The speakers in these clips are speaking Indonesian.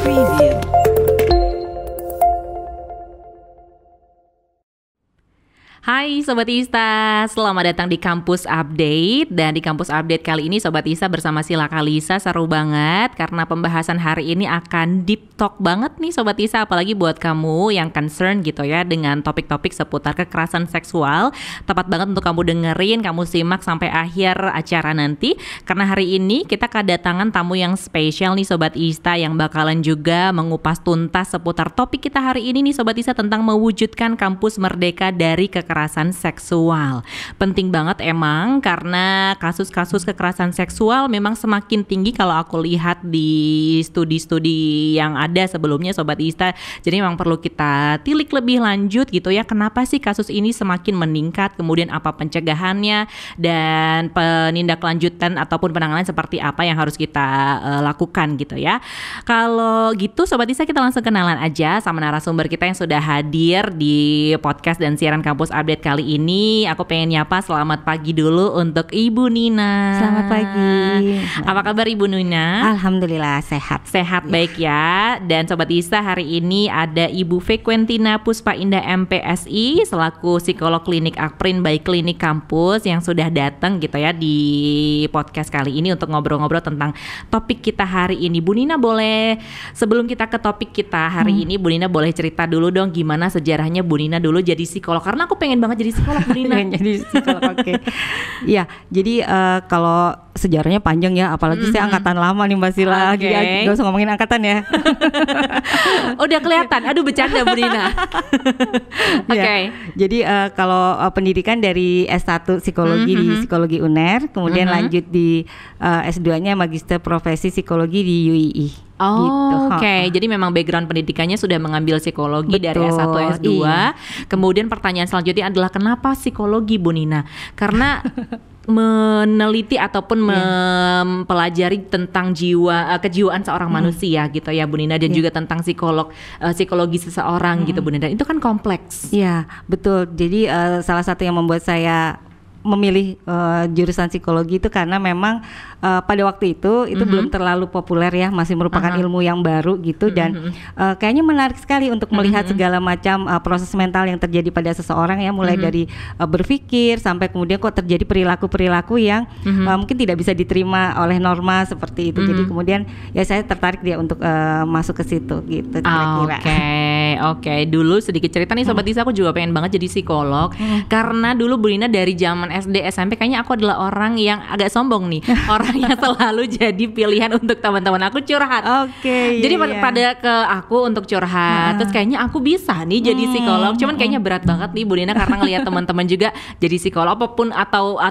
Preview. Hai Sobat Ista, selamat datang di Kampus Update. Dan di Kampus Update kali ini Sobat Ista bersama Sila Kalisa seru banget karena pembahasan hari ini akan deep talk banget nih Sobat Ista. Apalagi buat kamu yang concern gitu ya dengan topik-topik seputar kekerasan seksual. Tepat banget untuk kamu dengerin, kamu simak sampai akhir acara nanti. Karena hari ini kita kedatangan tamu yang spesial nih Sobat Ista, yang bakalan juga mengupas tuntas seputar topik kita hari ini nih Sobat Ista, tentang mewujudkan kampus merdeka dari kekerasan seksual. Penting banget emang, karena kasus-kasus kekerasan seksual memang semakin tinggi kalau aku lihat di studi-studi yang ada sebelumnya Sobat Ista. Jadi memang perlu kita tilik lebih lanjut gitu ya, kenapa sih kasus ini semakin meningkat, kemudian apa pencegahannya dan penindaklanjutan ataupun penanganan seperti apa yang harus kita lakukan gitu ya. Kalau gitu Sobat Ista, kita langsung kenalan aja sama narasumber kita yang sudah hadir di podcast dan siaran Kampus Update kali ini. Aku pengen nyapa selamat pagi dulu untuk Ibu Nina. Selamat pagi. Apa kabar Ibu Nina? Alhamdulillah sehat. Sehat ya. Baik ya. Dan Sobat Ista, hari ini ada Ibu Fekwentina Puspa Indah MPSI selaku psikolog klinik Akprin by Klinik Kampus yang sudah datang gitu ya di podcast kali ini untuk ngobrol-ngobrol tentang topik kita hari ini. Bu Nina, boleh sebelum kita ke topik kita hari ini, Bu Nina boleh cerita dulu dong gimana sejarahnya Bu Nina dulu jadi psikolog, karena aku pengen banget jadi psikolog Bu Nina. Jadi psikolog, oke. Iya, jadi kalau sejarahnya panjang ya, apalagi saya angkatan lama nih Mbak Sila. Jadi gak usah ngomongin angkatan ya. Udah kelihatan, aduh bercanda Bu Nina. Oke. Jadi kalau pendidikan dari S1 psikologi di Psikologi UNER, kemudian lanjut di S2-nya Magister Profesi Psikologi di UII. Oh, gitu. Oke. Jadi memang background pendidikannya sudah mengambil psikologi. Betul, dari S1 S2. Iya. Kemudian pertanyaan selanjutnya adalah kenapa psikologi Bu Nina? Karena meneliti ataupun mempelajari tentang kejiwaan seorang manusia gitu ya Bu Nina, dan juga tentang psikologi seseorang gitu Bu Nina. Itu kan kompleks. Iya, betul. Jadi salah satu yang membuat saya memilih jurusan psikologi itu karena memang pada waktu itu belum terlalu populer ya, masih merupakan ilmu yang baru gitu, dan kayaknya menarik sekali untuk melihat segala macam proses mental yang terjadi pada seseorang ya, mulai dari berpikir sampai kemudian kok terjadi perilaku-perilaku yang mungkin tidak bisa diterima oleh norma seperti itu. Jadi kemudian ya saya tertarik dia untuk masuk ke situ gitu kira-kira. Oke. Dulu sedikit cerita nih Sobat Isa, aku juga pengen banget jadi psikolog karena dulu Bu Nina dari zaman SD SMP kayaknya aku adalah orang yang agak sombong nih, orang yang selalu jadi pilihan untuk teman-teman aku curhat. Jadi pada ke aku untuk curhat, terus kayaknya aku bisa nih jadi psikolog. Cuman kayaknya berat banget nih Bu Nina karena ngelihat teman-teman juga jadi psikolog apapun atau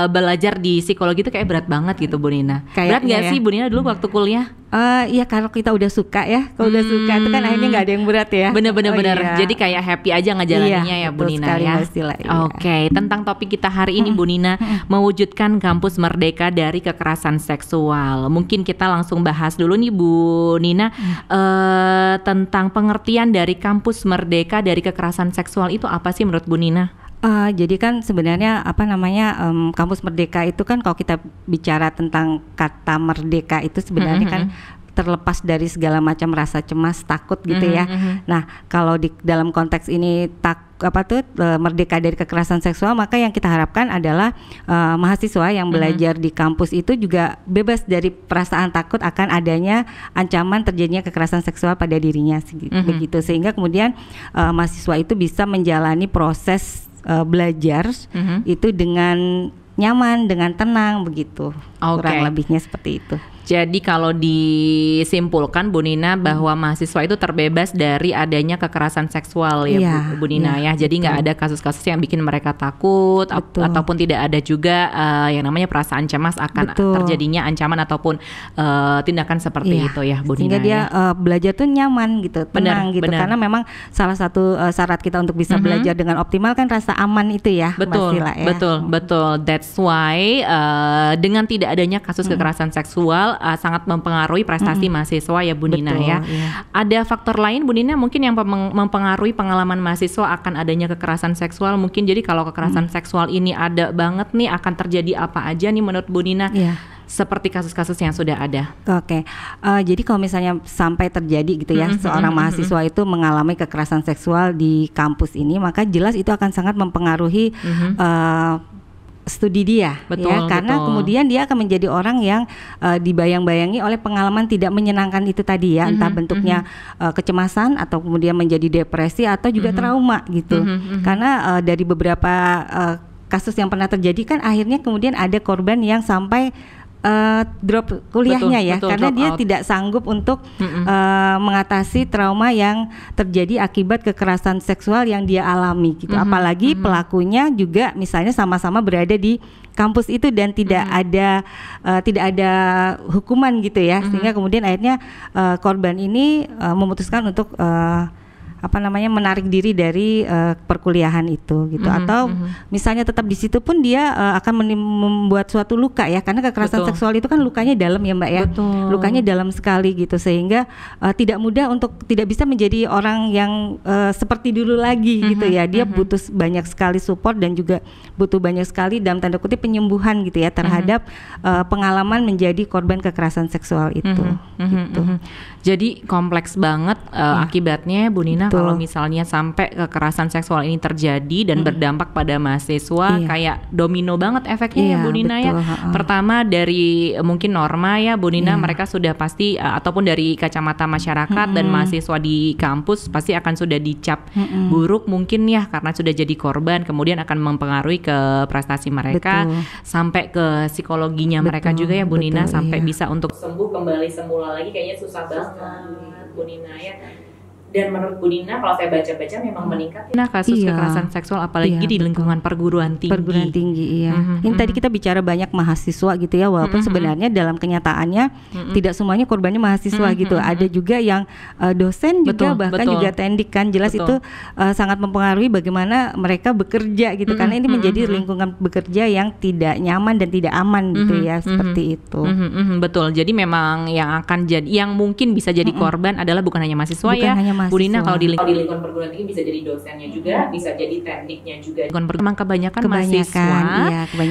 belajar di psikologi itu kayak berat banget gitu Bu Nina. Berat nggak sih Bu Nina dulu waktu kuliah? Iya, kalau kita udah suka ya, kalau udah suka itu kan akhirnya nggak ada yang berat ya. Bener. Jadi kayak happy aja ngejalaninnya ya Bu Nina ya. Oke, tentang topik kita hari ini Bu Nina, mewujudkan kampus merdeka dari kekerasan seksual. Mungkin kita langsung bahas dulu nih Bu Nina tentang pengertian dari kampus merdeka dari kekerasan seksual itu apa sih menurut Bu Nina? Jadi kan sebenarnya kampus merdeka itu kan kalau kita bicara tentang kata merdeka itu sebenarnya kan terlepas dari segala macam rasa cemas, takut gitu ya. Nah, kalau di dalam konteks ini merdeka dari kekerasan seksual, maka yang kita harapkan adalah mahasiswa yang belajar di kampus itu juga bebas dari perasaan takut akan adanya ancaman terjadinya kekerasan seksual pada dirinya begitu, sehingga kemudian mahasiswa itu bisa menjalani proses belajar itu dengan nyaman, dengan tenang begitu. Kurang lebihnya seperti itu. Jadi kalau disimpulkan Bu Nina bahwa mahasiswa itu terbebas dari adanya kekerasan seksual ya, Bu Nina ya. Jadi nggak ada kasus-kasus yang bikin mereka takut ataupun tidak ada juga yang namanya perasaan cemas akan terjadinya ancaman ataupun tindakan seperti itu ya Bu Nina. Sehingga dia belajar tuh nyaman gitu, tenang gitu. Karena memang salah satu syarat kita untuk bisa belajar dengan optimal kan rasa aman itu ya. Betul. That's why dengan tidak adanya kasus kekerasan seksual sangat mempengaruhi prestasi mahasiswa ya Bu Nina ya. Ada faktor lain Bu Nina mungkin yang mempengaruhi pengalaman mahasiswa akan adanya kekerasan seksual mungkin. Jadi kalau kekerasan seksual ini ada banget nih, akan terjadi apa aja nih menurut Bu Nina? seperti kasus-kasus yang sudah ada? Oke, jadi kalau misalnya sampai terjadi gitu ya, seorang mahasiswa itu mengalami kekerasan seksual di kampus ini, maka jelas itu akan sangat mempengaruhi studi dia, betul, ya, karena betul. kemudian dia akan menjadi orang yang dibayang-bayangi oleh pengalaman tidak menyenangkan itu tadi ya, entah bentuknya kecemasan atau kemudian menjadi depresi atau juga trauma gitu, karena dari beberapa kasus yang pernah terjadi kan akhirnya kemudian ada korban yang sampai drop kuliahnya, betul, karena dia out. Tidak sanggup untuk mengatasi trauma yang terjadi akibat kekerasan seksual yang dia alami gitu. Apalagi pelakunya juga misalnya sama-sama berada di kampus itu dan tidak ada hukuman gitu ya, sehingga kemudian akhirnya korban ini memutuskan untuk menarik diri dari perkuliahan itu gitu, atau misalnya tetap di situ pun dia akan membuat suatu luka ya, karena kekerasan seksual itu kan lukanya dalam ya Mbak ya, lukanya dalam sekali gitu, sehingga tidak mudah untuk tidak bisa menjadi orang yang seperti dulu lagi gitu ya, dia butuh banyak sekali support dan juga butuh banyak sekali dalam tanda kutip penyembuhan gitu ya terhadap pengalaman menjadi korban kekerasan seksual itu. Gitu. Jadi kompleks banget akibatnya Bu Nina kalau misalnya sampai kekerasan seksual ini terjadi dan berdampak pada mahasiswa, kayak domino banget efeknya ya Bu Nina ya. Pertama dari mungkin norma ya Bu Nina, mereka sudah pasti ataupun dari kacamata masyarakat dan mahasiswa di kampus pasti akan sudah dicap buruk mungkin ya, karena sudah jadi korban, kemudian akan mempengaruhi ke prestasi mereka, sampai ke psikologinya mereka juga ya Bu Nina, sampai bisa untuk sembuh kembali semula lagi kayaknya susah banget Bu Nina ya. Dan menurut Bu Nina, kalau saya baca-baca memang meningkat kasus kekerasan seksual apalagi di lingkungan perguruan tinggi. Perguruan tinggi, iya. Ini tadi kita bicara banyak mahasiswa gitu ya, walaupun sebenarnya dalam kenyataannya tidak semuanya korbannya mahasiswa gitu. Ada juga yang dosen juga, bahkan juga tendik kan, jelas itu sangat mempengaruhi bagaimana mereka bekerja gitu, karena ini menjadi lingkungan bekerja yang tidak nyaman dan tidak aman gitu ya, seperti itu. Betul. Jadi memang yang akan jadi, yang mungkin bisa jadi korban adalah bukan hanya mahasiswa ya. Bu Nina, kalau di lingkungan perguruan tinggi bisa jadi dosennya juga, bisa jadi tendiknya juga. Memang kebanyakan mahasiswa,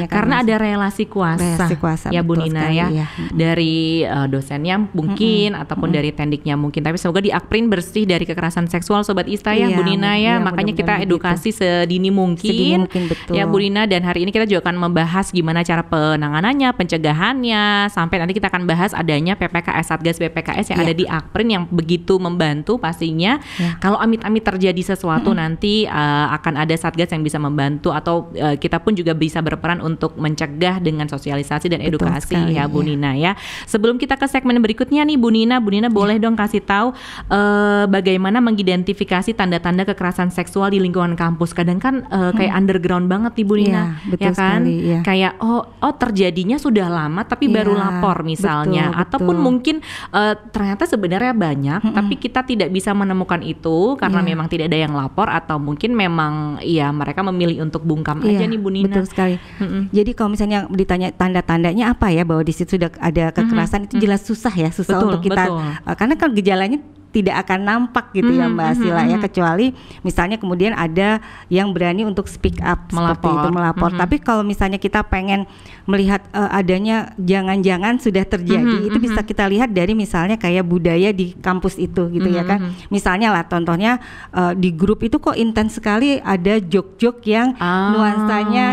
karena ada relasi kuasa ya Bu Nina ya, dari dosennya mungkin ataupun dari tendiknya mungkin. Tapi semoga di Akprin bersih dari kekerasan seksual Sobat Ista ya Bu Nina ya. Makanya kita edukasi sedini mungkin ya Bu Nina. Dan hari ini kita juga akan membahas gimana cara penanganannya, pencegahannya, sampai nanti kita akan bahas adanya PPKS, Satgas PPKS yang ada di Akprin yang begitu membantu pastinya. Kalau amit-amit terjadi sesuatu nanti akan ada Satgas yang bisa membantu, atau kita pun juga bisa berperan untuk mencegah dengan sosialisasi dan edukasi ya Bu Nina ya. Sebelum kita ke segmen berikutnya nih Bu Nina boleh dong kasih tahu bagaimana mengidentifikasi tanda-tanda kekerasan seksual di lingkungan kampus. Kadang kan kayak underground banget nih Bu Nina, ya kan? Kayak terjadinya sudah lama tapi baru lapor misalnya, ataupun mungkin ternyata sebenarnya banyak tapi kita tidak bisa menemukan itu karena memang tidak ada yang lapor, atau mungkin memang ya mereka memilih untuk bungkam aja nih Bu Nina. Betul sekali. Jadi kalau misalnya ditanya tanda-tandanya apa ya bahwa di situ sudah ada kekerasan, itu jelas susah untuk kita karena kan gejalanya tidak akan nampak gitu ya Mbak Sila ya, kecuali misalnya kemudian ada yang berani untuk speak up seperti itu, melapor. Tapi kalau misalnya kita pengen melihat adanya jangan-jangan sudah terjadi, itu bisa kita lihat dari misalnya kayak budaya di kampus itu gitu ya kan. Misalnya lah contohnya di grup itu kok intens sekali ada jok-jok yang nuansanya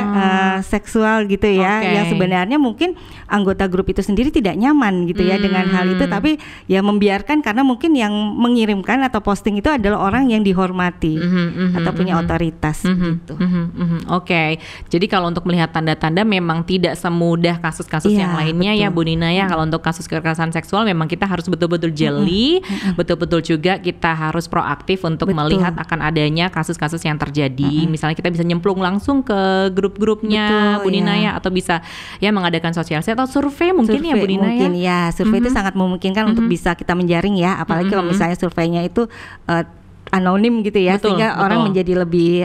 seksual gitu ya, yang sebenarnya mungkin anggota grup itu sendiri tidak nyaman gitu ya dengan hal itu, tapi ya membiarkan karena mungkin yang mengirimkan atau posting itu adalah orang yang dihormati atau punya otoritas gitu. Oke. Jadi kalau untuk melihat tanda-tanda memang tidak semudah kasus-kasus yang lainnya ya Bu Nina ya. Kalau untuk kasus kekerasan seksual memang kita harus betul-betul jeli, betul-betul juga kita harus proaktif untuk melihat akan adanya kasus-kasus yang terjadi. Misalnya kita bisa nyemplung langsung ke grup-grupnya Bu Nina ya, atau bisa ya mengadakan sosialisasi atau survei mungkin ya Bu Nina ya. Survei itu sangat memungkinkan untuk bisa kita menjaring ya, apalagi kalau misalnya surveinya itu anonim gitu ya, sehingga orang menjadi lebih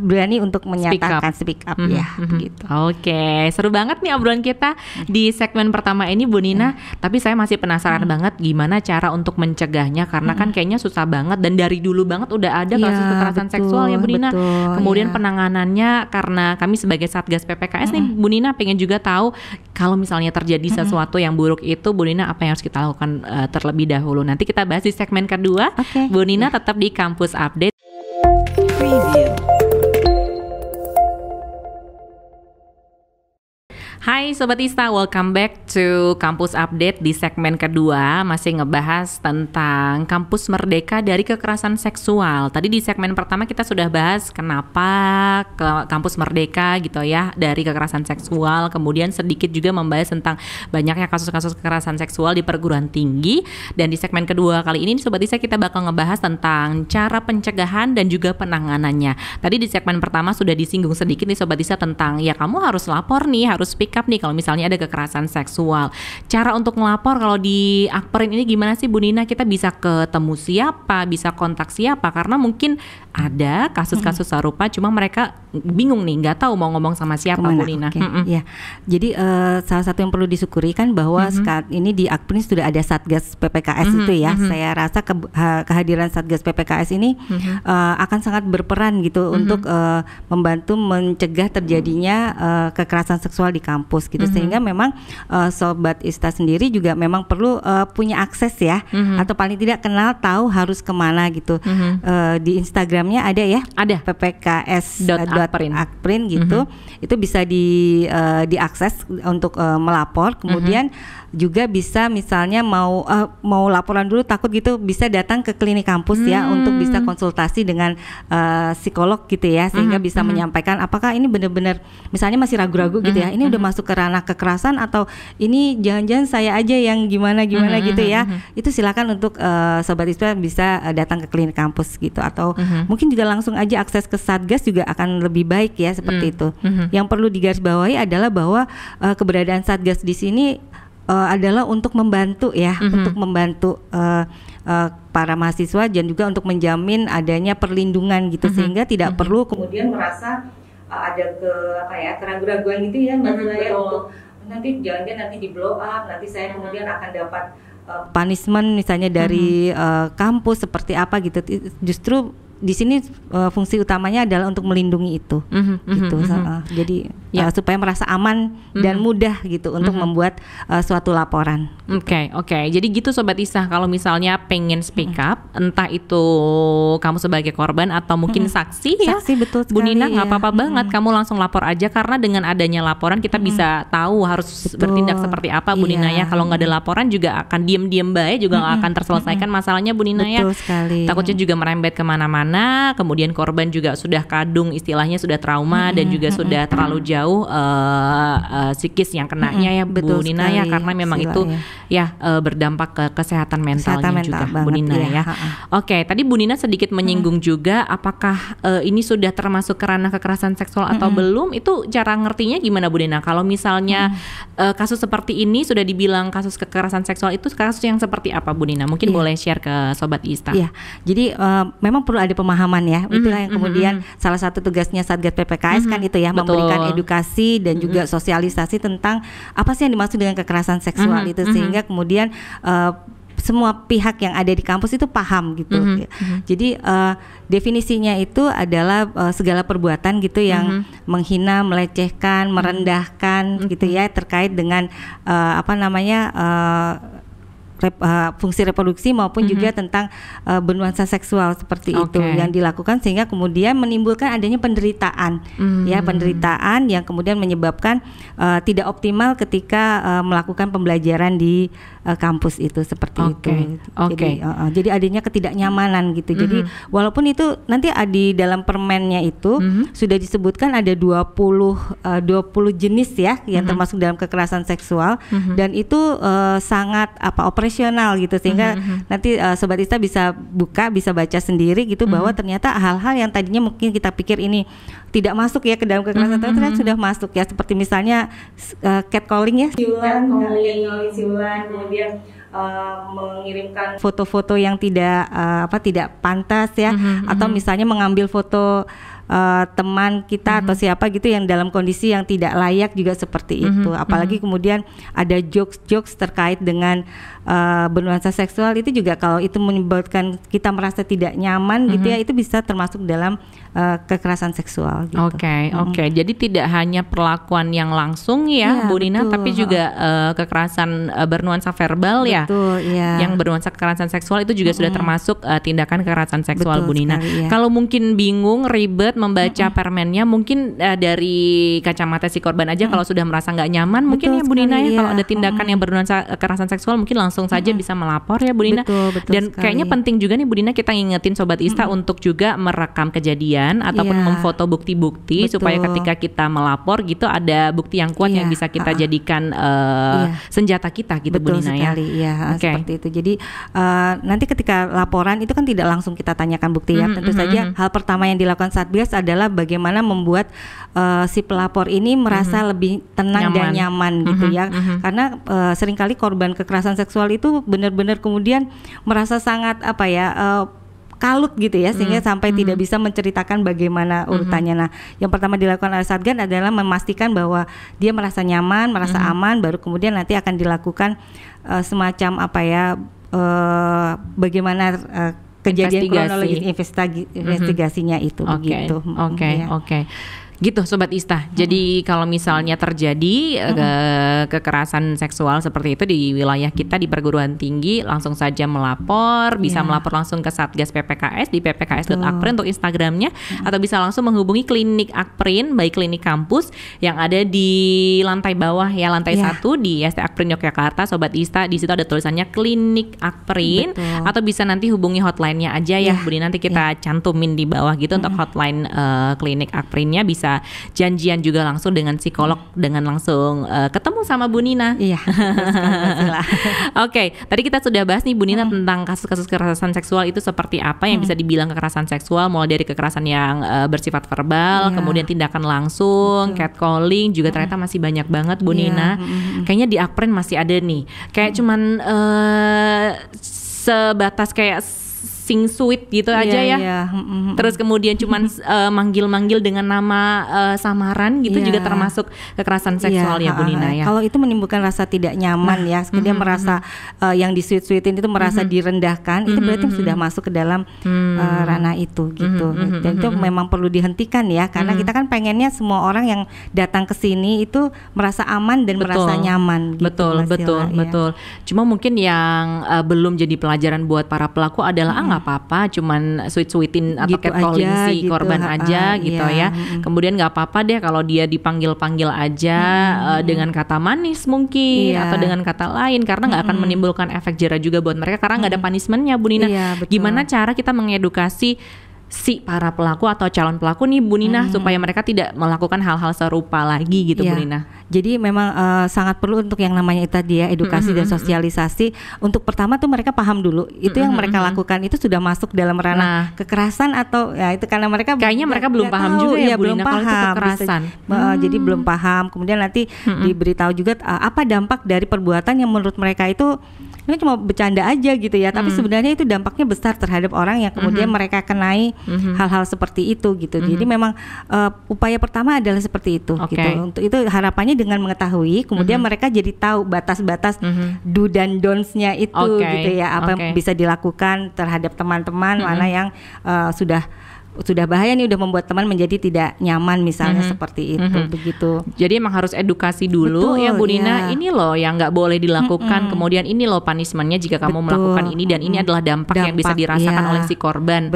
berani untuk menyatakan speak up ya gitu. Oke, seru banget nih obrolan kita di segmen pertama ini Bu Nina. Tapi saya masih penasaran banget gimana cara untuk mencegahnya, karena kan kayaknya susah banget dan dari dulu banget udah ada kasus kekerasan seksual ya Bu Nina. Kemudian penanganannya, karena kami sebagai Satgas PPKS nih Bu Nina pengen juga tahu kalau misalnya terjadi sesuatu yang buruk itu, Bu Nina apa yang harus kita lakukan terlebih dahulu? Nanti kita bahas di segmen kedua. Bu Nina tetap di Kampus Update. Preview. Hai Sobat Ista, welcome back to Kampus Update di segmen kedua. Masih ngebahas tentang kampus merdeka dari kekerasan seksual. Tadi di segmen pertama kita sudah bahas kenapa ke kampus merdeka gitu ya dari kekerasan seksual. Kemudian sedikit juga membahas tentang banyaknya kasus-kasus kekerasan seksual di perguruan tinggi. Dan di segmen kedua kali ini Sobat Ista kita bakal ngebahas tentang cara pencegahan dan juga penanganannya. Tadi di segmen pertama sudah disinggung sedikit nih Sobat Ista tentang ya kamu harus lapor nih, harus speak up nih kalau misalnya ada kekerasan seksual. Cara untuk ngelapor kalau di Akperin ini gimana sih Bu Nina? Kita bisa ketemu siapa, bisa kontak siapa? Karena mungkin ada kasus-kasus serupa, cuma mereka bingung nih, nggak tahu mau ngomong sama siapa. Bu Nina. Ya, jadi salah satu yang perlu disyukuri kan bahwa saat ini di Akperin sudah ada Satgas PPKS itu ya. Saya rasa kehadiran Satgas PPKS ini akan sangat berperan gitu untuk membantu mencegah terjadinya kekerasan seksual di kampus gitu, sehingga memang Sobat Ista sendiri juga memang perlu punya akses ya, atau paling tidak kenal tahu harus kemana gitu. Di Instagramnya ada ya, ada ppks.akprin gitu, itu bisa diakses untuk melapor. Kemudian juga bisa misalnya mau laporan dulu takut gitu, bisa datang ke klinik kampus ya untuk bisa konsultasi dengan psikolog gitu ya, sehingga bisa menyampaikan apakah ini benar-benar misalnya masih ragu-ragu gitu ya, ini udah masuk ke ranah kekerasan atau ini jangan-jangan saya aja yang gimana gitu ya. Itu silakan untuk Sobat Ista bisa datang ke klinik kampus gitu, atau mungkin juga langsung aja akses ke Satgas juga akan lebih baik ya, seperti itu. Yang perlu digarisbawahi adalah bahwa keberadaan Satgas di sini adalah untuk membantu ya, untuk membantu para mahasiswa dan juga untuk menjamin adanya perlindungan gitu, sehingga tidak perlu kemudian merasa ada keraguan-raguan gitu ya, Mbak Zulaya, untuk nanti jangan-jangan nanti di blow up, nanti saya kemudian akan dapat punishment misalnya dari kampus seperti apa gitu. Justru di sini fungsi utamanya adalah untuk melindungi itu, gitu. Jadi supaya merasa aman dan mudah gitu untuk membuat suatu laporan. Oke. Jadi gitu Sobat Isa, kalau misalnya pengen speak up, entah itu kamu sebagai korban atau mungkin saksi ya, betul sekali, Bu Nina nggak apa-apa banget, kamu langsung lapor aja, karena dengan adanya laporan kita bisa tahu harus bertindak seperti apa, Bu Nina ya. Kalau nggak ada laporan juga akan diem baik, juga nggak akan terselesaikan masalahnya, Bu Nina ya. Betul sekali. Takutnya juga merembet kemana-mana, kemudian korban juga sudah kadung, istilahnya sudah trauma dan juga sudah terlalu jauh psikis yang kenanya ya, Bu Nina ya, karena memang itu ya berdampak ke kesehatan mentalnya juga, Bu Nina ya. Oke, tadi Bu Nina sedikit menyinggung juga apakah ini sudah termasuk ke ranah kekerasan seksual atau belum. Itu cara ngertinya gimana, Bu Nina? Kalau misalnya kasus seperti ini sudah dibilang kasus kekerasan seksual, itu kasus yang seperti apa, Bu Nina? Mungkin boleh share ke Sobat Ista. Iya, jadi memang perlu ada pemahaman ya. Itulah yang kemudian salah satu tugasnya Satgas PPKS kan itu ya, memberikan edukasi dan juga sosialisasi tentang apa sih yang dimaksud dengan kekerasan seksual itu, sehingga kemudian semua pihak yang ada di kampus itu paham gitu. Jadi definisinya itu adalah segala perbuatan gitu yang menghina, melecehkan, merendahkan gitu ya, terkait dengan fungsi reproduksi maupun juga tentang bernuansa seksual seperti itu yang dilakukan, sehingga kemudian menimbulkan adanya penderitaan ya, penderitaan yang kemudian menyebabkan tidak optimal ketika melakukan pembelajaran di kampus itu, seperti itu. Jadi adanya ketidaknyamanan gitu. Jadi walaupun itu nanti di dalam permennya itu sudah disebutkan ada 20 jenis ya yang termasuk dalam kekerasan seksual, dan itu sangat operasional gitu, sehingga nanti Sobat Ista bisa buka, bisa baca sendiri gitu, bahwa ternyata hal-hal yang tadinya mungkin kita pikir ini tidak masuk ya ke dalam kekerasan, ternyata sudah masuk ya, seperti misalnya catcalling ya, siulan, kemudian mengirimkan foto-foto yang tidak pantas ya, atau misalnya mengambil foto teman kita atau siapa gitu yang dalam kondisi yang tidak layak juga seperti itu. Apalagi kemudian ada jokes-jokes terkait dengan bernuansa seksual, itu juga kalau itu menyebabkan kita merasa tidak nyaman gitu ya, itu bisa termasuk dalam kekerasan seksual gitu. Oke. Jadi tidak hanya perlakuan yang langsung ya, Bu Nina, tapi juga kekerasan bernuansa verbal ya. Betul, ya. Yang bernuansa kekerasan seksual itu juga sudah termasuk tindakan kekerasan seksual. Betul Bu Nina. sekali, ya. Kalau mungkin bingung, ribet membaca permennya, mungkin dari kacamata si korban aja kalau sudah merasa nggak nyaman, mungkin ya Bu Nina ya, kalau ada tindakan yang bernuansa kekerasan seksual mungkin langsung saja bisa melapor ya Bu Nina. Betul Dan sekali. kayaknya penting juga nih Bu Nina, kita ngingetin Sobat Ista untuk juga merekam kejadian ataupun memfoto bukti-bukti supaya ketika kita melapor gitu ada bukti yang kuat yang bisa kita jadikan senjata kita gitu. Betul Bu Nina sekali, ya. Seperti itu. Jadi nanti ketika laporan itu kan tidak langsung kita tanyakan bukti ya. Tentu saja hal pertama yang dilakukan Satgas adalah bagaimana membuat si pelapor ini merasa lebih tenang dan nyaman gitu ya. Karena seringkali korban kekerasan seksual itu benar-benar kemudian merasa sangat kalut gitu ya, sehingga sampai tidak bisa menceritakan bagaimana urutannya. Nah, yang pertama dilakukan oleh Satgas adalah memastikan bahwa dia merasa nyaman, merasa aman, baru kemudian nanti akan dilakukan semacam bagaimana kejadian kronologis investigasinya itu begitu. Oke. Gitu Sobat Ista. Jadi kalau misalnya terjadi kekerasan seksual seperti itu di wilayah kita di perguruan tinggi, langsung saja melapor, bisa melapor langsung ke Satgas PPKS di ppks.akprin untuk Instagramnya, atau bisa langsung menghubungi klinik Akprin, baik klinik kampus yang ada di lantai bawah ya, lantai 1 di ST Akprin Yogyakarta. Sobat Ista, di situ ada tulisannya klinik Akprin, atau bisa nanti hubungi hotline-nya aja ya Bu Nina, nanti kita cantumin di bawah gitu untuk hotline klinik Akprinnya. Bisa janjian juga langsung dengan psikolog, dengan langsung ketemu sama Bu Nina. Iya. Oke, tadi kita sudah bahas nih Bu Nina tentang kasus-kasus kekerasan seksual itu seperti apa yang bisa dibilang kekerasan seksual, mulai dari kekerasan yang bersifat verbal, kemudian tindakan langsung, catcalling, juga ternyata masih banyak banget Bu Nina. Kayaknya di Akprin masih ada nih, kayak cuman sebatas kayak sing sweet gitu aja ya. Terus kemudian cuman manggil-manggil dengan nama samaran gitu juga termasuk kekerasan seksual ya Bu Nina ya. Kalau itu menimbulkan rasa tidak nyaman ya, dia merasa yang di sweet-sweetin itu merasa direndahkan, itu berarti sudah masuk ke dalam ranah itu gitu. Dan itu memang perlu dihentikan ya, karena kita kan pengennya semua orang yang datang ke sini itu merasa aman dan merasa nyaman gitu. Betul. Cuma mungkin yang belum jadi pelajaran buat para pelaku adalah nggak apa-apa, cuman sweet-sweetin atau Gitu catcalling aja, si gitu, korban aja gitu ya. Kemudian nggak apa-apa deh kalau dia dipanggil-panggil aja dengan kata manis mungkin atau dengan kata lain, karena nggak akan menimbulkan efek jera juga buat mereka karena nggak ada punishmentnya Bu Nina. Gimana cara kita mengedukasi si para pelaku atau calon pelaku nih Bu Nina supaya mereka tidak melakukan hal-hal serupa lagi gitu Bu Nina. Jadi memang sangat perlu untuk yang namanya tadi ya, edukasi dan sosialisasi. Untuk pertama tuh mereka paham dulu itu yang mereka lakukan itu sudah masuk dalam ranah kekerasan atau ya itu karena mereka kayaknya mereka belum paham juga ya Bu Nina kalau itu kekerasan. Jadi belum paham. Kemudian nanti diberitahu juga apa dampak dari perbuatan yang menurut mereka itu ini cuma bercanda aja gitu ya, tapi sebenarnya itu dampaknya besar terhadap orang yang kemudian mereka kenai hal-hal seperti itu gitu. Jadi memang upaya pertama adalah seperti itu gitu. Untuk itu harapannya dengan mengetahui, kemudian mereka jadi tahu batas-batas do dan don'ts-nya itu gitu ya, apa yang bisa dilakukan terhadap teman-teman, mana yang sudah bahaya nih, udah membuat teman menjadi tidak nyaman misalnya seperti itu begitu. Jadi emang harus edukasi dulu ya Bu Nina, ini loh yang nggak boleh dilakukan, kemudian ini loh punishment-nya jika kamu melakukan ini, dan ini adalah dampak yang bisa dirasakan oleh si korban.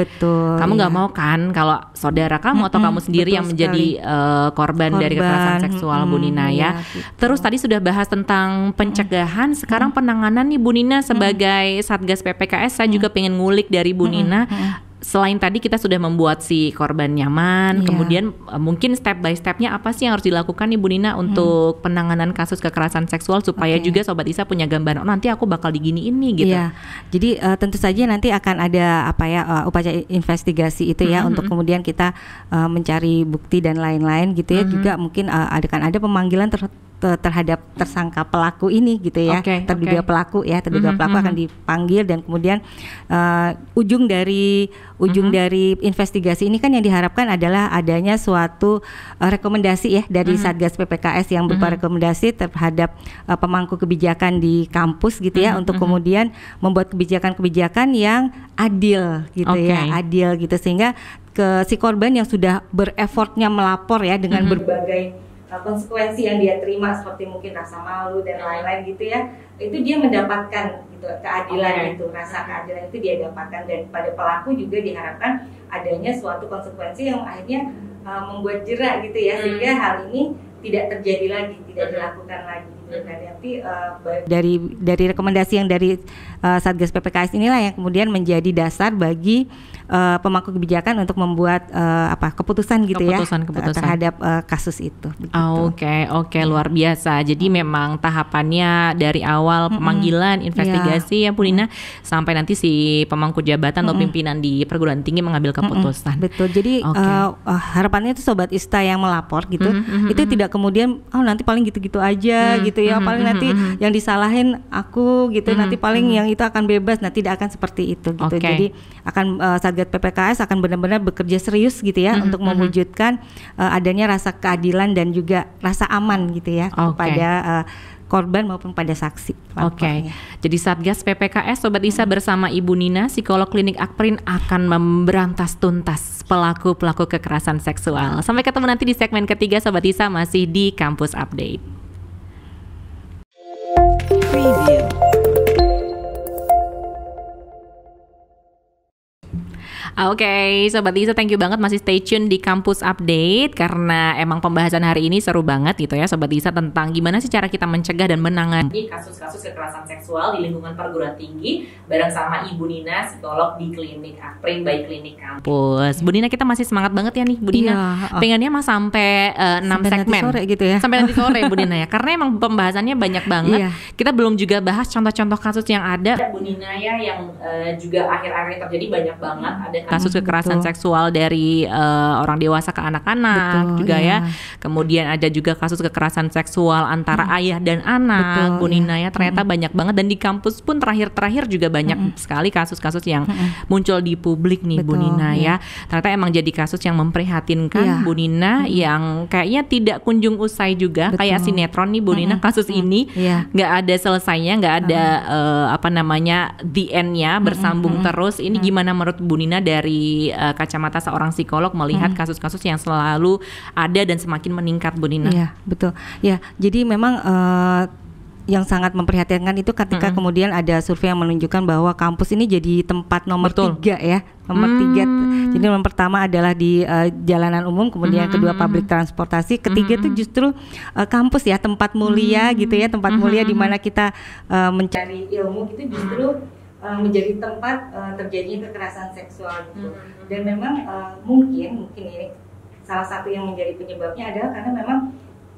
Kamu nggak mau kan kalau saudara kamu atau kamu sendiri yang menjadi korban dari kekerasan seksual Bu Nina ya. Terus tadi sudah bahas tentang pencegahan, sekarang penanganan nih Bu Nina sebagai Satgas PPKS. Saya juga pengen ngulik dari Bu Nina. Selain tadi kita sudah membuat si korban nyaman, kemudian mungkin step by stepnya apa sih yang harus dilakukan nih Bu Nina untuk penanganan kasus kekerasan seksual supaya juga Sobat Isa punya gambaran, oh nanti aku bakal diginiin nih gitu. Jadi tentu saja nanti akan ada upaya investigasi itu ya, untuk kemudian kita mencari bukti dan lain-lain gitu ya. Juga mungkin ada pemanggilan terhadap tersangka pelaku ini gitu ya, terduga pelaku ya, terduga pelaku akan dipanggil dan kemudian ujung dari investigasi ini kan yang diharapkan adalah adanya suatu rekomendasi ya dari Satgas PPKS yang berupa rekomendasi terhadap pemangku kebijakan di kampus gitu ya, untuk kemudian membuat kebijakan-kebijakan yang adil gitu ya, adil gitu, sehingga si korban yang sudah bereffortnya melapor ya dengan berbagai konsekuensi yang dia terima seperti mungkin rasa malu dan lain-lain gitu ya, itu dia mendapatkan gitu keadilan itu, rasa keadilan itu dia dapatkan, dan pada pelaku juga diharapkan adanya suatu konsekuensi yang akhirnya membuat jera gitu ya, sehingga hal ini tidak terjadi lagi, tidak dilakukan lagi gitu kan. Tapi dari rekomendasi yang dari Satgas PPKS inilah yang kemudian menjadi dasar bagi pemangku kebijakan untuk membuat keputusan gitu ya terhadap kasus itu. Oke, luar biasa. Jadi memang tahapannya dari awal pemanggilan, investigasi ya Bu Nina, sampai nanti si pemangku jabatan atau pimpinan di perguruan tinggi mengambil keputusan. Betul. Jadi harapannya itu Sobat Ista yang melapor gitu, itu tidak kemudian nanti paling gitu-gitu aja gitu ya, paling nanti yang disalahin aku gitu, nanti paling yang itu akan bebas. Nah, tidak akan seperti itu gitu. Jadi akan Satgas PPKS akan benar-benar bekerja serius gitu ya untuk mewujudkan adanya rasa keadilan dan juga rasa aman gitu ya kepada korban maupun pada saksi. Jadi Satgas PPKS Sobat Isa bersama Ibu Nina, psikolog klinik Akprin, akan memberantas tuntas pelaku-pelaku kekerasan seksual. Sampai ketemu nanti di segmen ketiga Sobat Isa, masih di Kampus Update. Preview. Sobat Isa, thank you banget masih stay tune di Kampus Update, karena emang pembahasan hari ini seru banget gitu ya Sobat Isa, tentang gimana sih cara kita mencegah dan menangani kasus-kasus kekerasan seksual di lingkungan perguruan tinggi bareng sama Ibu Nina, psikolog di klinik Akprin by Klinik Kampus. Bu Nina, kita masih semangat banget ya nih Bu Nina. Pengennya mah sampai 6 segmen sore gitu ya. Sampai nanti sore Bu Nina ya, karena emang pembahasannya banyak banget. Kita belum juga bahas contoh-contoh kasus yang ada Bu Nina ya, yang juga akhir-akhir terjadi banyak banget. Ada kasus kekerasan seksual dari orang dewasa ke anak-anak juga ya. Kemudian ada juga kasus kekerasan seksual antara ayah dan anak Bu Nina ya. Ternyata banyak banget, dan di kampus pun terakhir-terakhir juga banyak sekali kasus-kasus yang muncul di publik nih Bu Nina ya. Ternyata emang jadi kasus yang memprihatinkan Bu Nina, yang kayaknya tidak kunjung usai juga. Kayak sinetron nih Bu Nina, kasus ini nggak ada selesainya, nggak ada the end-nya, bersambung terus. Ini gimana menurut Bu Nina dari kacamata seorang psikolog melihat kasus-kasus yang selalu ada dan semakin meningkat Bu Nina? Iya, betul. Ya, jadi memang yang sangat memprihatinkan itu ketika kemudian ada survei yang menunjukkan bahwa kampus ini jadi tempat nomor 3 ya. Nomor 3. Jadi nomor pertama adalah di jalanan umum, kemudian kedua publik transportasi, ketiga itu justru kampus ya, tempat mulia gitu ya, tempat mulia di mana kita mencari ilmu, itu justru menjadi tempat terjadinya kekerasan seksual gitu. Dan memang mungkin ini salah satu yang menjadi penyebabnya adalah karena memang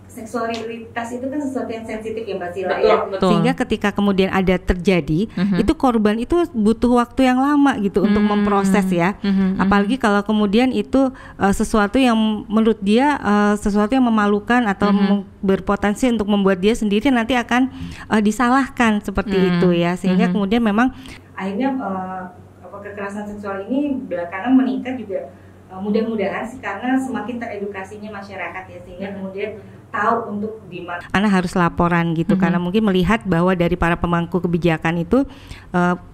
seksualitas itu kan sesuatu yang sensitif ya Mbak Sila ya. Sehingga ketika kemudian ada terjadi, itu korban itu butuh waktu yang lama gitu untuk memproses ya. Apalagi kalau kemudian itu sesuatu yang menurut dia sesuatu yang memalukan atau berpotensi untuk membuat dia sendiri nanti akan disalahkan seperti itu ya. Sehingga kemudian memang akhirnya kekerasan seksual ini belakangan meningkat juga. Mudah-mudahan sih karena semakin teredukasinya masyarakat ya, sehingga kemudian tahu untuk di mana harus laporan gitu, karena mungkin melihat bahwa dari para pemangku kebijakan itu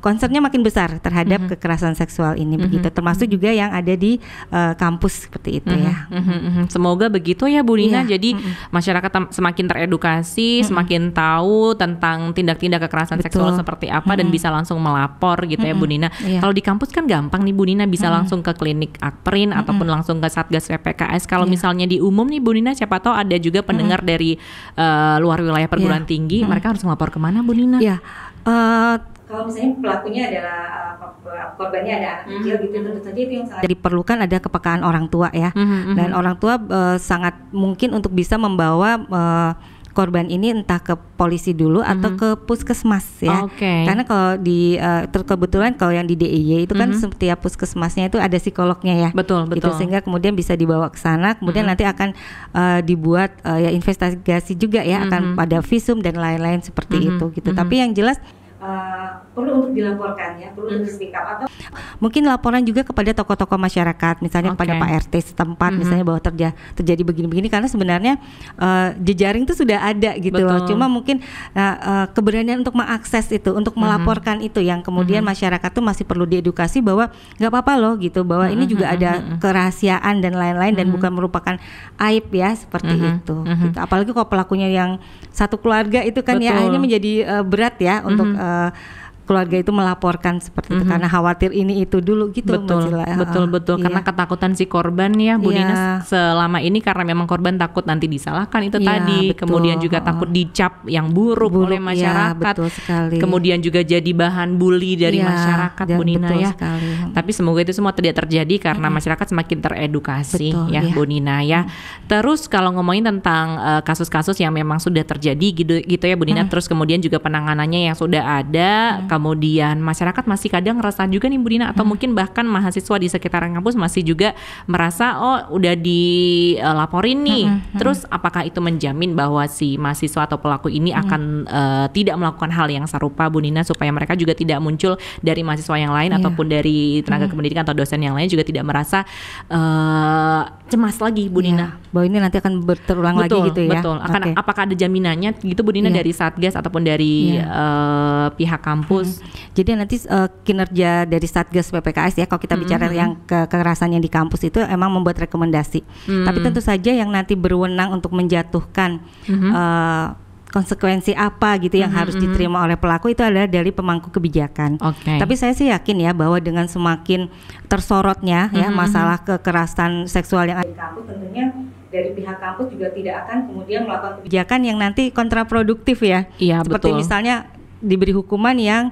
concernnya makin besar terhadap kekerasan seksual ini begitu, termasuk juga yang ada di kampus seperti itu ya. Semoga begitu ya Bu Nina. Jadi masyarakat semakin teredukasi, semakin tahu tentang tindak-tindak kekerasan seksual seperti apa dan bisa langsung melapor gitu ya Bu Nina. Kalau di kampus kan gampang nih Bu Nina, bisa langsung ke klinik Akprin ataupun langsung ke Satgas PPKS. Kalau misalnya di umum nih Bu Nina, siapa tahu ada juga pendengar dari luar wilayah perguruan tinggi, mereka harus melapor kemana Bu Nina? Kalau misalnya pelakunya adalah korbannya ada anak kecil gitu, tentu saja itu yang sangat diperlukan ada kepekaan orang tua ya. Dan orang tua sangat mungkin untuk bisa membawa korban ini entah ke polisi dulu atau ke puskesmas ya. Karena kalau di kebetulan kalau yang di DIY itu kan setiap puskesmasnya itu ada psikolognya ya. Betul. Gitu, sehingga kemudian bisa dibawa ke sana, kemudian nanti akan dibuat ya investigasi juga ya, akan pada visum dan lain-lain seperti itu gitu. Tapi yang jelas perlu untuk dilaporkan ya, perlu untuk speak up, atau mungkin laporan juga kepada tokoh-tokoh masyarakat, misalnya kepada Pak RT setempat, misalnya bahwa terjadi begini-begini, karena sebenarnya jejaring itu sudah ada gitu loh, cuma mungkin keberanian untuk mengakses itu, untuk melaporkan itu yang kemudian masyarakat tuh masih perlu diedukasi bahwa nggak apa-apa loh gitu, bahwa ini juga ada kerahasiaan dan lain-lain dan bukan merupakan aib ya, seperti itu gitu. Apalagi kalau pelakunya yang satu keluarga itu kan ya akhirnya menjadi berat ya untuk keluarga itu melaporkan seperti itu karena khawatir ini itu dulu gitu. Betul. Karena ketakutan si korban ya Bu Nina selama ini, karena memang korban takut nanti disalahkan itu tadi, kemudian juga takut dicap yang buruk oleh masyarakat, kemudian juga jadi bahan bully dari masyarakat Bu Nina ya. Tapi semoga itu semua tidak terjadi karena masyarakat semakin teredukasi Bu Nina ya. Terus kalau ngomongin tentang kasus-kasus yang memang sudah terjadi gitu ya Bu Nina, terus kemudian juga penanganannya yang sudah ada, kemudian masyarakat masih kadang ngerasa juga nih Bu Dina, atau mungkin bahkan mahasiswa di sekitaran kampus masih juga merasa udah dilaporin nih. Terus apakah itu menjamin bahwa si mahasiswa atau pelaku ini akan tidak melakukan hal yang serupa Bu Dina, supaya mereka juga tidak muncul dari mahasiswa yang lain ataupun dari tenaga kependidikan atau dosen yang lain juga tidak merasa cemas lagi Bu Dina, bahwa ini nanti akan terulang lagi gitu ya. Apakah ada jaminannya gitu Bu Dina dari Satgas ataupun dari pihak kampus? Jadi nanti kinerja dari Satgas PPKS ya, kalau kita bicara yang kekerasan yang di kampus itu emang membuat rekomendasi. Tapi tentu saja yang nanti berwenang untuk menjatuhkan konsekuensi apa gitu yang harus diterima oleh pelaku itu adalah dari pemangku kebijakan. Tapi saya sih yakin ya bahwa dengan semakin tersorotnya ya masalah kekerasan seksual yang ada di kampus, tentunya dari pihak kampus juga tidak akan kemudian melakukan kebijakan yang nanti kontraproduktif ya. Seperti misalnya diberi hukuman yang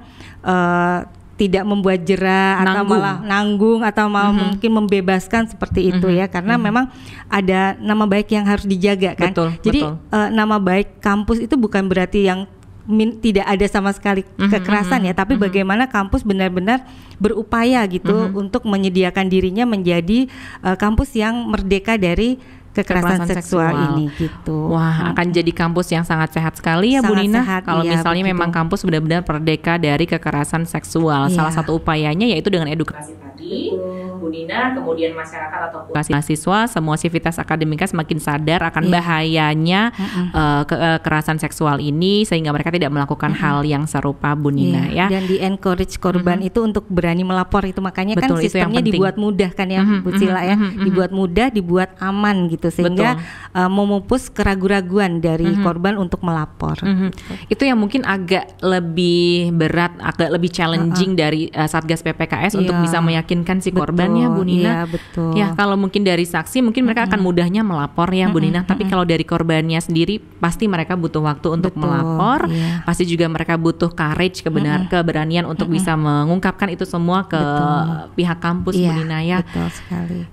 tidak membuat jera atau malah nanggung atau malah mungkin membebaskan seperti itu ya, karena memang ada nama baik yang harus dijaga kan. Jadi nama baik kampus itu bukan berarti yang tidak ada sama sekali kekerasan ya, tapi bagaimana kampus benar-benar berupaya gitu untuk menyediakan dirinya menjadi kampus yang merdeka dari kekerasan seksual ini gitu. Wah, akan jadi kampus yang sangat sehat sekali ya Bu Nina. Kalau misalnya memang kampus benar-benar merdeka dari kekerasan seksual. Salah satu upayanya yaitu dengan edukasi tadi Bu Nina, kemudian masyarakat ataupun mahasiswa, semua sivitas akademika semakin sadar akan bahayanya kekerasan seksual ini, sehingga mereka tidak melakukan hal yang serupa Bu Nina ya. Dan di encourage korban itu untuk berani melapor itu, makanya kan sistemnya dibuat mudah kan ya Bu Sila ya, dibuat mudah, dibuat aman gitu, sehingga memupus keraguan-raguan dari korban untuk melapor. Itu yang mungkin agak lebih berat, agak lebih challenging dari Satgas PPKS untuk bisa meyakinkan si korban ya Bu Nina. Ya, kalau mungkin dari saksi mungkin mereka akan mudahnya melapor ya Bu Nina, tapi kalau dari korbannya sendiri pasti mereka butuh waktu untuk melapor, pasti juga mereka butuh courage, keberanian untuk bisa mengungkapkan itu semua ke pihak kampus Bu Nina ya.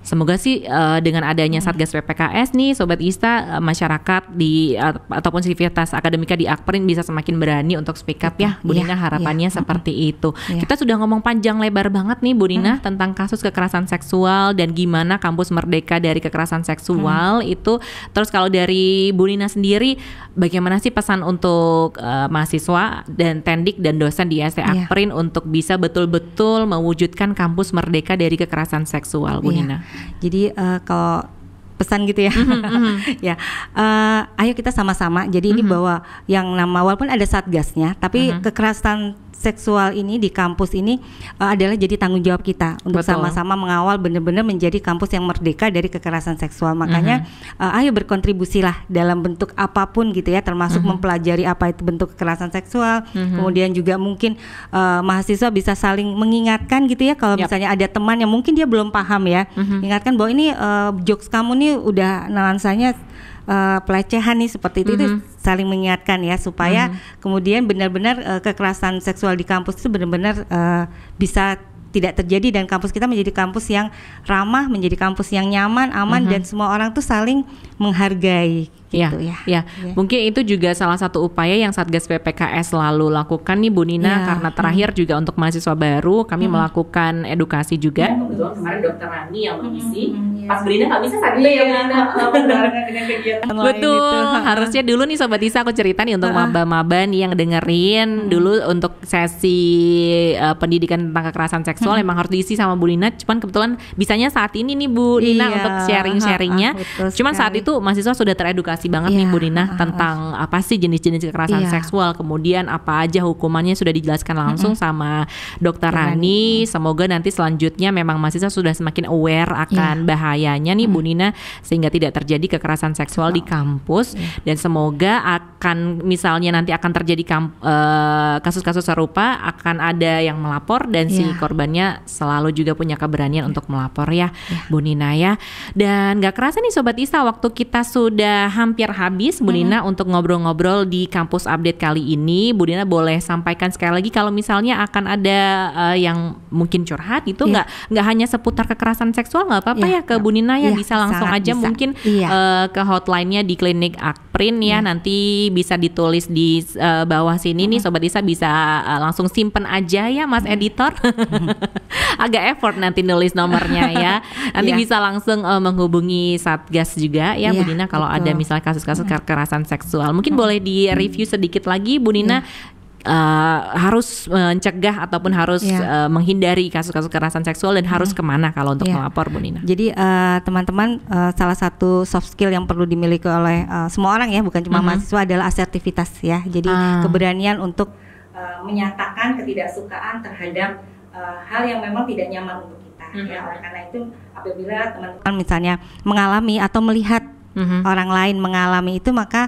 Semoga sih dengan adanya Satgas PPKS nih Sobat Ista, masyarakat di ataupun sivitas akademika di Akprin bisa semakin berani untuk speak up ya Bu Nina, harapannya seperti itu. Kita sudah ngomong panjang lebar banget nih Bu Nina tentang kasus kekerasan seksual dan gimana kampus merdeka dari kekerasan seksual itu. Terus kalau dari Bu Nina sendiri, bagaimana sih pesan untuk mahasiswa dan tendik dan dosen di ST Akprin untuk bisa betul-betul mewujudkan kampus merdeka dari kekerasan seksual Bu Nina? Jadi kalau pesan gitu ya, ya, ayo kita sama-sama. Jadi ini bahwa yang nama, walaupun ada satgasnya, tapi kekerasan seksual ini di kampus ini adalah jadi tanggung jawab kita untuk sama-sama mengawal benar-benar menjadi kampus yang merdeka dari kekerasan seksual. Makanya ayo berkontribusilah dalam bentuk apapun gitu ya, termasuk mempelajari apa itu bentuk kekerasan seksual. Kemudian juga mungkin mahasiswa bisa saling mengingatkan gitu ya, kalau misalnya ada teman yang mungkin dia belum paham ya, ingatkan bahwa ini jokes kamu nih udah nuansanya pelecehan nih, seperti itu saling mengingatkan ya, supaya kemudian benar-benar kekerasan seksual di kampus itu benar-benar bisa tidak terjadi, dan kampus kita menjadi kampus yang ramah, menjadi kampus yang nyaman, aman, dan semua orang tuh saling menghargai gitu ya. Mungkin itu juga salah satu upaya yang Satgas PPKS selalu lakukan nih Bu Nina, karena terakhir juga untuk mahasiswa baru kami melakukan edukasi juga. Kebetulan kemarin Dokter Rani yang mengisi, pas Bu Nina nggak bisa saat itu ya Bu Nina. Betul, harusnya dulu nih Sobat Isa aku cerita nih untuk maba-maba nih yang dengerin dulu untuk sesi pendidikan tentang kekerasan seksual emang harus diisi sama Bu Nina. Cuman kebetulan bisanya saat ini nih Bu Nina untuk sharing-sharingnya. Cuman saat itu mahasiswa sudah teredukasi banget nih Bu Nina tentang apa sih jenis-jenis kekerasan seksual, kemudian apa aja hukumannya sudah dijelaskan langsung sama Dokter Rani. Semoga nanti selanjutnya memang mahasiswa sudah semakin aware akan bahayanya nih Bu Nina, sehingga tidak terjadi kekerasan seksual di kampus. Dan semoga akan misalnya nanti akan terjadi kasus-kasus serupa, akan ada yang melapor dan si korbannya selalu juga punya keberanian untuk melapor ya Bu Nina ya. Dan gak kerasa nih Sobat Isa, waktu kita sudah hampir habis Bu Nina untuk ngobrol-ngobrol di kampus update kali ini. Bu Nina boleh sampaikan sekali lagi kalau misalnya akan ada yang mungkin curhat itu nggak hanya seputar kekerasan seksual, nggak apa-apa ya ke Bu Nina ya, bisa langsung aja bisa. Mungkin ke hotline-nya di Klinik Akprin ya, nanti bisa ditulis di bawah sini nih Sobat Isa, bisa langsung simpen aja ya Mas Editor. Agak effort nanti nulis nomornya ya. Nanti bisa langsung menghubungi Satgas juga ya Bu Nina kalau ada misalnya kasus-kasus kekerasan seksual. Mungkin boleh di review sedikit lagi Bu Nina, harus mencegah ataupun harus menghindari kasus-kasus kekerasan seksual dan harus kemana kalau untuk melapor Bu Nina. Jadi teman-teman, salah satu soft skill yang perlu dimiliki oleh semua orang ya, bukan cuma mahasiswa, adalah asertivitas ya. Jadi keberanian untuk menyatakan ketidaksukaan terhadap hal yang memang tidak nyaman untuk kita ya. Oleh karena itu apabila teman-teman misalnya mengalami atau melihat orang lain mengalami itu, maka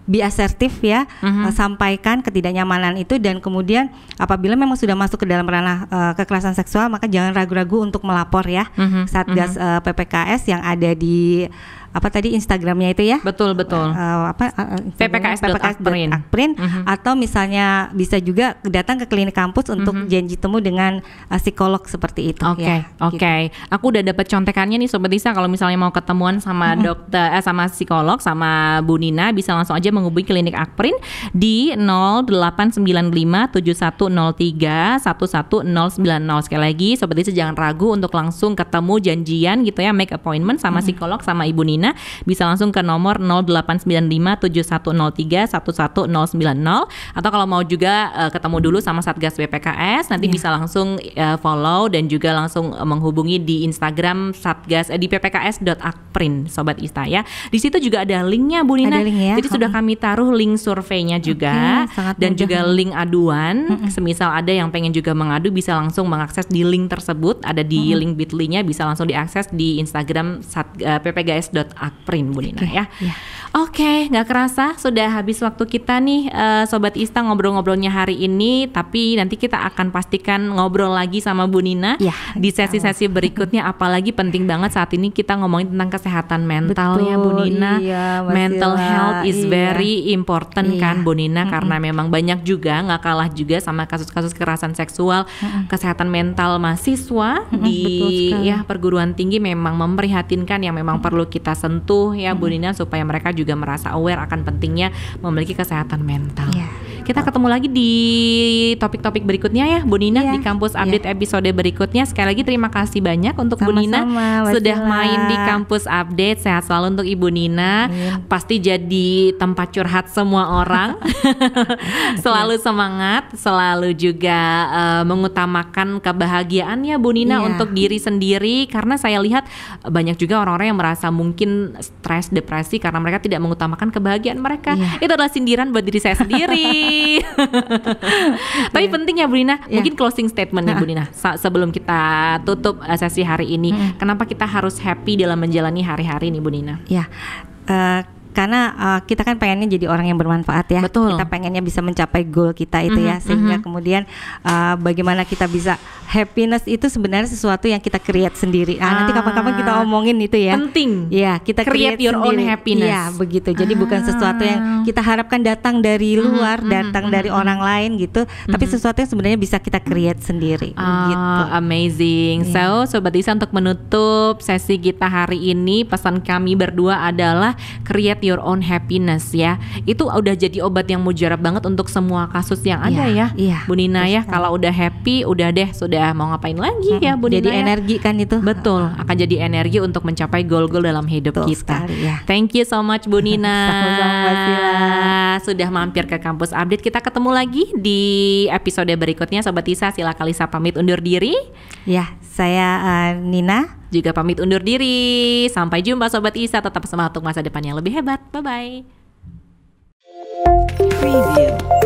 be asertif ya, sampaikan ketidaknyamanan itu, dan kemudian apabila memang sudah masuk ke dalam ranah kekerasan seksual, maka jangan ragu-ragu untuk melapor ya. Satgas PPKS yang ada di apa tadi Instagramnya itu ya? Betul. PPKS Akprin, atau misalnya bisa juga datang ke klinik kampus untuk janji temu dengan psikolog seperti itu. Oke. Aku udah dapat contekannya nih Sobat Isa, kalau misalnya mau ketemuan sama dokter, sama psikolog, sama Bu Nina, bisa langsung aja menghubungi klinik Akprin di 089571031190. Sekali lagi Sobat Isa jangan ragu untuk langsung ketemu, janjian gitu ya, make appointment sama psikolog sama Ibu Nina. Bisa langsung ke nomor 089571031190, atau kalau mau juga ketemu dulu sama Satgas BPKS, nanti bisa langsung follow dan juga langsung menghubungi di Instagram Satgas di ppks.akprin Sobat Ista ya. Di situ juga ada linknya Bu Nina. Jadi sudah kami taruh link surveinya juga, dan juga link aduan. Semisal ada yang pengen juga mengadu, bisa langsung mengakses di link tersebut, ada di link bit.ly-nya, bisa langsung diakses di Instagram ppks.akprin Bu Nina ya. Oke, nggak kerasa sudah habis waktu kita nih Sobat Ista ngobrol-ngobrolnya hari ini, tapi nanti kita akan pastikan ngobrol lagi sama Bu Nina di sesi-sesi berikutnya. Apalagi penting banget saat ini kita ngomongin tentang kesehatan mental ya Bu Nina. Mental health is very important kan Bu Nina, karena memang banyak juga, nggak kalah juga sama kasus-kasus kekerasan seksual. Kesehatan mental mahasiswa di perguruan tinggi memang memprihatinkan, yang memang perlu kita sentuh ya Bu Nina, supaya mereka juga merasa aware akan pentingnya memiliki kesehatan mental. Kita ketemu lagi di topik-topik berikutnya ya Bu Nina, di Kampus Update episode berikutnya. Sekali lagi terima kasih banyak untuk Bu Nina sudah main di Kampus Update. Sehat selalu untuk Ibu Nina. Pasti jadi tempat curhat semua orang. Selalu semangat, selalu juga mengutamakan kebahagiaannya Bu Nina untuk diri sendiri, karena saya lihat banyak juga orang-orang yang merasa mungkin stres, depresi karena mereka tidak mengutamakan kebahagiaan mereka. Itu adalah sindiran buat diri saya sendiri. Tapi penting ya Bu Nina, mungkin closing statement nih Bu Nina sebelum kita tutup sesi hari ini. Kenapa kita harus happy dalam menjalani hari-hari nih Bu Nina? karena kita kan pengennya jadi orang yang bermanfaat ya. Betul. Kita pengennya bisa mencapai goal kita itu ya, sehingga kemudian bagaimana kita bisa happiness itu sebenarnya sesuatu yang kita create sendiri. Nanti kapan-kapan kita omongin itu ya. Penting. Iya, kita create your sendiri. own happiness. Iya, begitu. Jadi bukan sesuatu yang kita harapkan datang dari luar, datang dari orang lain gitu, tapi sesuatu yang sebenarnya bisa kita create sendiri. Gitu. Amazing. So, Sobat Isa, untuk menutup sesi kita hari ini, pesan kami berdua adalah create your own happiness ya. Itu udah jadi obat yang mujarab banget untuk semua kasus yang ada ya. Iya, Bu Nina ya, kalau udah happy, udah deh, sudah mau ngapain lagi ya Bu Nina. Jadi ya? energi kan itu. Betul, akan jadi energi untuk mencapai goal-goal dalam hidup Betul kita. sekali, ya. Thank you so much Bu Nina. Sama-sama, Mbak Sila. Sudah mampir ke Kampus Update. Kita ketemu lagi di episode berikutnya. Sobat Isa, Sila Kalisa pamit undur diri. Ya, saya Nina juga pamit undur diri. Sampai jumpa Sobat Isa. Tetap semangat untuk masa depan yang lebih hebat. Bye-bye. Preview.